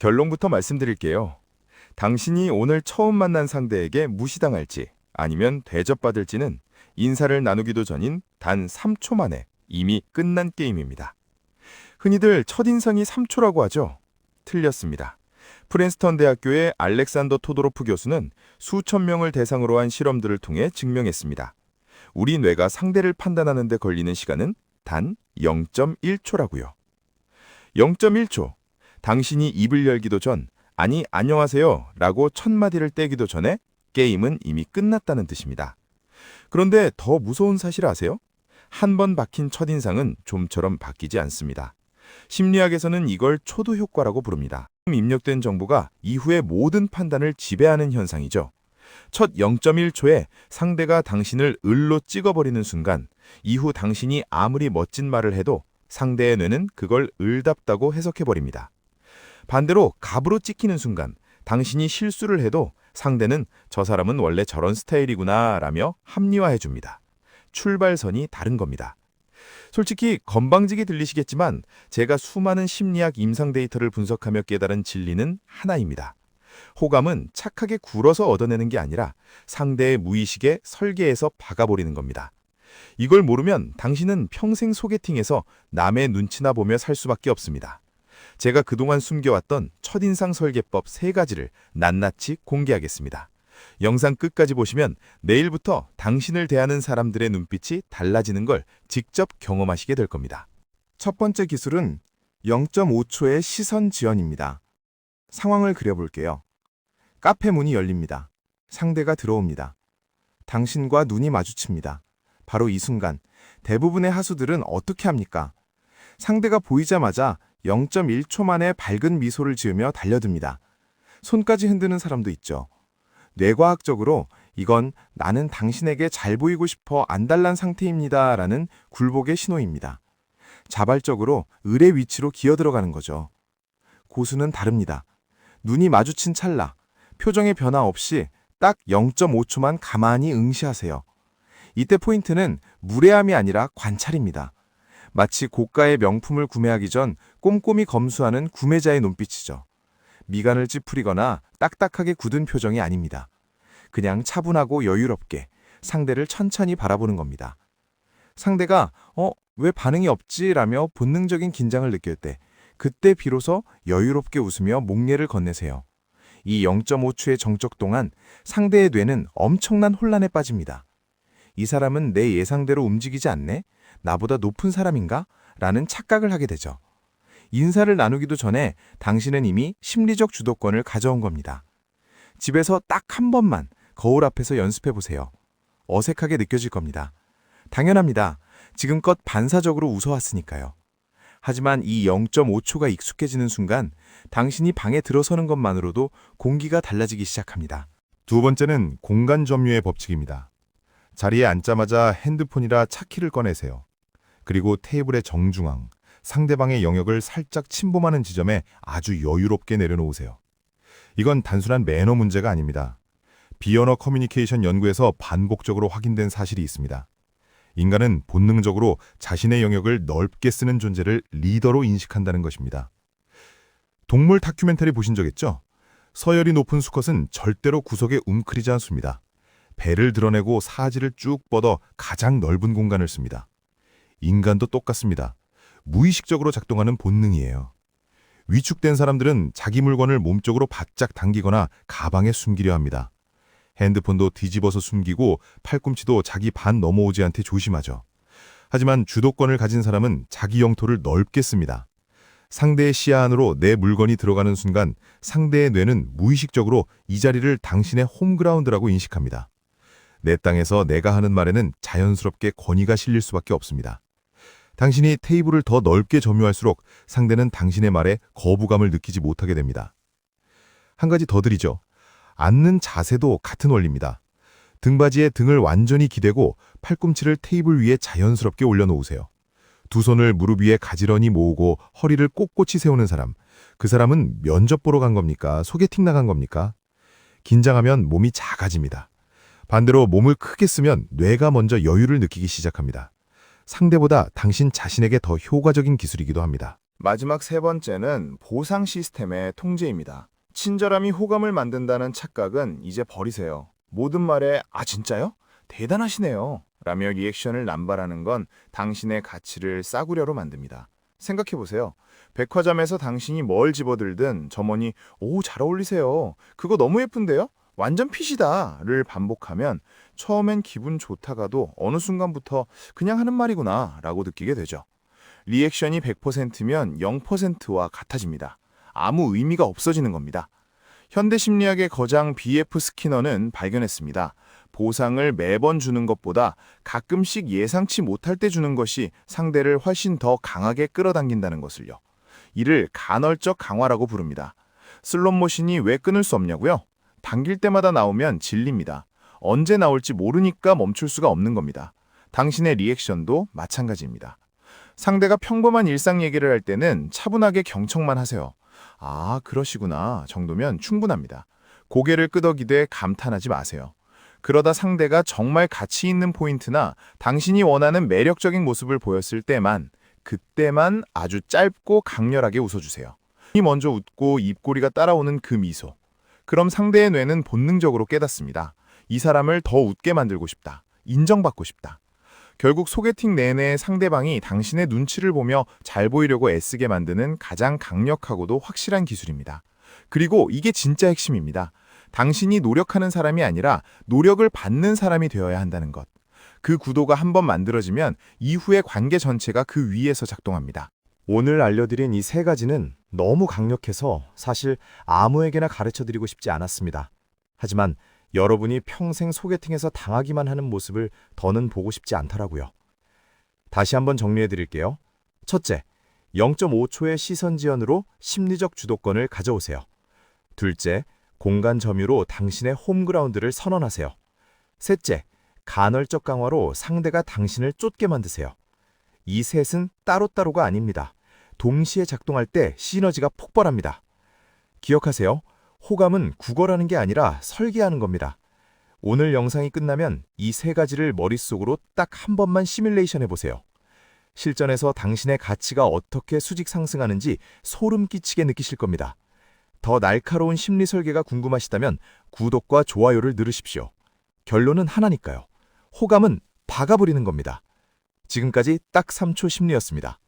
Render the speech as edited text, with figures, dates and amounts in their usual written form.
결론부터 말씀드릴게요. 당신이 오늘 처음 만난 상대에게 무시당할지 아니면 대접받을지는 인사를 나누기도 전인 단 3초 만에 이미 끝난 게임입니다. 흔히들 첫인상이 3초라고 하죠. 틀렸습니다. 프린스턴 대학교의 알렉산더 토도로프 교수는 수천 명을 대상으로 한 실험들을 통해 증명했습니다. 우리 뇌가 상대를 판단하는 데 걸리는 시간은 단 0.1초라고요. 0.1초. 당신이 입을 열기도 전, 아니 안녕하세요 라고 첫 마디를 떼기도 전에 게임은 이미 끝났다는 뜻입니다. 그런데 더 무서운 사실 아세요? 한 번 박힌 첫인상은 좀처럼 바뀌지 않습니다. 심리학에서는 이걸 초도 효과라고 부릅니다. 입력된 정보가 이후의 모든 판단을 지배하는 현상이죠. 첫 0.1초에 상대가 당신을 을로 찍어버리는 순간, 이후 당신이 아무리 멋진 말을 해도 상대의 뇌는 그걸 을답다고 해석해버립니다. 반대로 갑으로 찍히는 순간, 당신이 실수를 해도 상대는 저 사람은 원래 저런 스타일이구나 라며 합리화해줍니다. 출발선이 다른 겁니다. 솔직히 건방지게 들리시겠지만 제가 수많은 심리학 임상 데이터를 분석하며 깨달은 진리는 하나입니다. 호감은 착하게 굴어서 얻어내는 게 아니라 상대의 무의식에 설계해서 박아버리는 겁니다. 이걸 모르면 당신은 평생 소개팅에서 남의 눈치나 보며 살 수밖에 없습니다. 제가 그동안 숨겨왔던 첫인상 설계법 3가지를 낱낱이 공개하겠습니다. 영상 끝까지 보시면 내일부터 당신을 대하는 사람들의 눈빛이 달라지는 걸 직접 경험하시게 될 겁니다. 첫 번째 기술은 0.5초의 시선 지연입니다. 상황을 그려볼게요. 카페 문이 열립니다. 상대가 들어옵니다. 당신과 눈이 마주칩니다. 바로 이 순간 대부분의 하수들은 어떻게 합니까? 상대가 보이자마자 0.1초 만에 밝은 미소를 지으며 달려듭니다. 손까지 흔드는 사람도 있죠. 뇌과학적으로 이건 나는 당신에게 잘 보이고 싶어 안달난 상태입니다 라는 굴복의 신호입니다. 자발적으로 을의 위치로 기어들어가는 거죠. 고수는 다릅니다. 눈이 마주친 찰나, 표정의 변화 없이 딱 0.5초만 가만히 응시하세요. 이때 포인트는 무례함이 아니라 관찰입니다. 마치 고가의 명품을 구매하기 전 꼼꼼히 검수하는 구매자의 눈빛이죠. 미간을 찌푸리거나 딱딱하게 굳은 표정이 아닙니다. 그냥 차분하고 여유롭게 상대를 천천히 바라보는 겁니다. 상대가 왜 반응이 없지? 라며 본능적인 긴장을 느낄 때 그때 비로소 여유롭게 웃으며 목례를 건네세요. 이 0.5초의 정적 동안 상대의 뇌는 엄청난 혼란에 빠집니다. 이 사람은 내 예상대로 움직이지 않네? 나보다 높은 사람인가? 라는 착각을 하게 되죠. 인사를 나누기도 전에 당신은 이미 심리적 주도권을 가져온 겁니다. 집에서 딱 한 번만 거울 앞에서 연습해 보세요. 어색하게 느껴질 겁니다. 당연합니다. 지금껏 반사적으로 웃어왔으니까요. 하지만 이 0.5초가 익숙해지는 순간 당신이 방에 들어서는 것만으로도 공기가 달라지기 시작합니다. 두 번째는 공간 점유의 법칙입니다. 자리에 앉자마자 핸드폰이라 차키를 꺼내세요. 그리고 테이블의 정중앙, 상대방의 영역을 살짝 침범하는 지점에 아주 여유롭게 내려놓으세요. 이건 단순한 매너 문제가 아닙니다. 비언어 커뮤니케이션 연구에서 반복적으로 확인된 사실이 있습니다. 인간은 본능적으로 자신의 영역을 넓게 쓰는 존재를 리더로 인식한다는 것입니다. 동물 다큐멘터리 보신 적 있죠? 서열이 높은 수컷은 절대로 구석에 웅크리지 않습니다. 배를 드러내고 사지를 쭉 뻗어 가장 넓은 공간을 씁니다. 인간도 똑같습니다. 무의식적으로 작동하는 본능이에요. 위축된 사람들은 자기 물건을 몸쪽으로 바짝 당기거나 가방에 숨기려 합니다. 핸드폰도 뒤집어서 숨기고 팔꿈치도 자기 반 넘어오지 않게 조심하죠. 하지만 주도권을 가진 사람은 자기 영토를 넓게 씁니다. 상대의 시야 안으로 내 물건이 들어가는 순간 상대의 뇌는 무의식적으로 이 자리를 당신의 홈그라운드라고 인식합니다. 내 땅에서 내가 하는 말에는 자연스럽게 권위가 실릴 수밖에 없습니다. 당신이 테이블을 더 넓게 점유할수록 상대는 당신의 말에 거부감을 느끼지 못하게 됩니다. 한 가지 더 드리죠. 앉는 자세도 같은 원리입니다. 등받이에 등을 완전히 기대고 팔꿈치를 테이블 위에 자연스럽게 올려놓으세요. 두 손을 무릎 위에 가지런히 모으고 허리를 꼿꼿이 세우는 사람. 그 사람은 면접 보러 간 겁니까? 소개팅 나간 겁니까? 긴장하면 몸이 작아집니다. 반대로 몸을 크게 쓰면 뇌가 먼저 여유를 느끼기 시작합니다. 상대보다 당신 자신에게 더 효과적인 기술이기도 합니다. 마지막 세 번째는 보상 시스템의 통제입니다. 친절함이 호감을 만든다는 착각은 이제 버리세요. 모든 말에 아 진짜요? 대단하시네요. 라며 리액션을 남발하는 건 당신의 가치를 싸구려로 만듭니다. 생각해보세요. 백화점에서 당신이 뭘 집어들든 점원이 오, 잘 어울리세요. 그거 너무 예쁜데요? 완전 핏이다.를 반복하면 처음엔 기분 좋다가도 어느 순간부터 그냥 하는 말이구나 라고 느끼게 되죠. 리액션이 100%면 0%와 같아집니다. 아무 의미가 없어지는 겁니다. 현대 심리학의 거장 B.F. 스키너는 발견했습니다. 보상을 매번 주는 것보다 가끔씩 예상치 못할 때 주는 것이 상대를 훨씬 더 강하게 끌어당긴다는 것을요. 이를 간헐적 강화라고 부릅니다. 슬롯머신이 왜 끊을 수 없냐고요? 당길 때마다 나오면 질립니다. 언제 나올지 모르니까 멈출 수가 없는 겁니다. 당신의 리액션도 마찬가지입니다. 상대가 평범한 일상 얘기를 할 때는 차분하게 경청만 하세요. 아, 그러시구나 정도면 충분합니다. 고개를 끄덕이되 감탄하지 마세요. 그러다 상대가 정말 가치 있는 포인트나 당신이 원하는 매력적인 모습을 보였을 때만, 그때만 아주 짧고 강렬하게 웃어주세요. 이 먼저 웃고 입꼬리가 따라오는 그 미소. 그럼 상대의 뇌는 본능적으로 깨닫습니다. 이 사람을 더 웃게 만들고 싶다. 인정받고 싶다. 결국 소개팅 내내 상대방이 당신의 눈치를 보며 잘 보이려고 애쓰게 만드는 가장 강력하고도 확실한 기술입니다. 그리고 이게 진짜 핵심입니다. 당신이 노력하는 사람이 아니라 노력을 받는 사람이 되어야 한다는 것. 그 구도가 한번 만들어지면 이후의 관계 전체가 그 위에서 작동합니다. 오늘 알려드린 이 세 가지는 너무 강력해서 사실 아무에게나 가르쳐드리고 싶지 않았습니다. 하지만 여러분이 평생 소개팅에서 당하기만 하는 모습을 더는 보고 싶지 않더라고요. 다시 한번 정리해드릴게요. 첫째, 0.5초의 시선 지연으로 심리적 주도권을 가져오세요. 둘째, 공간 점유로 당신의 홈그라운드를 선언하세요. 셋째, 간헐적 강화로 상대가 당신을 쫓게 만드세요. 이 셋은 따로따로가 아닙니다. 동시에 작동할 때 시너지가 폭발합니다. 기억하세요. 호감은 구걸하는 게 아니라 설계하는 겁니다. 오늘 영상이 끝나면 이 세 가지를 머릿속으로 딱 한 번만 시뮬레이션 해보세요. 실전에서 당신의 가치가 어떻게 수직 상승하는지 소름 끼치게 느끼실 겁니다. 더 날카로운 심리 설계가 궁금하시다면 구독과 좋아요를 누르십시오. 결론은 하나니까요. 호감은 박아버리는 겁니다. 지금까지 딱 3초 심리였습니다.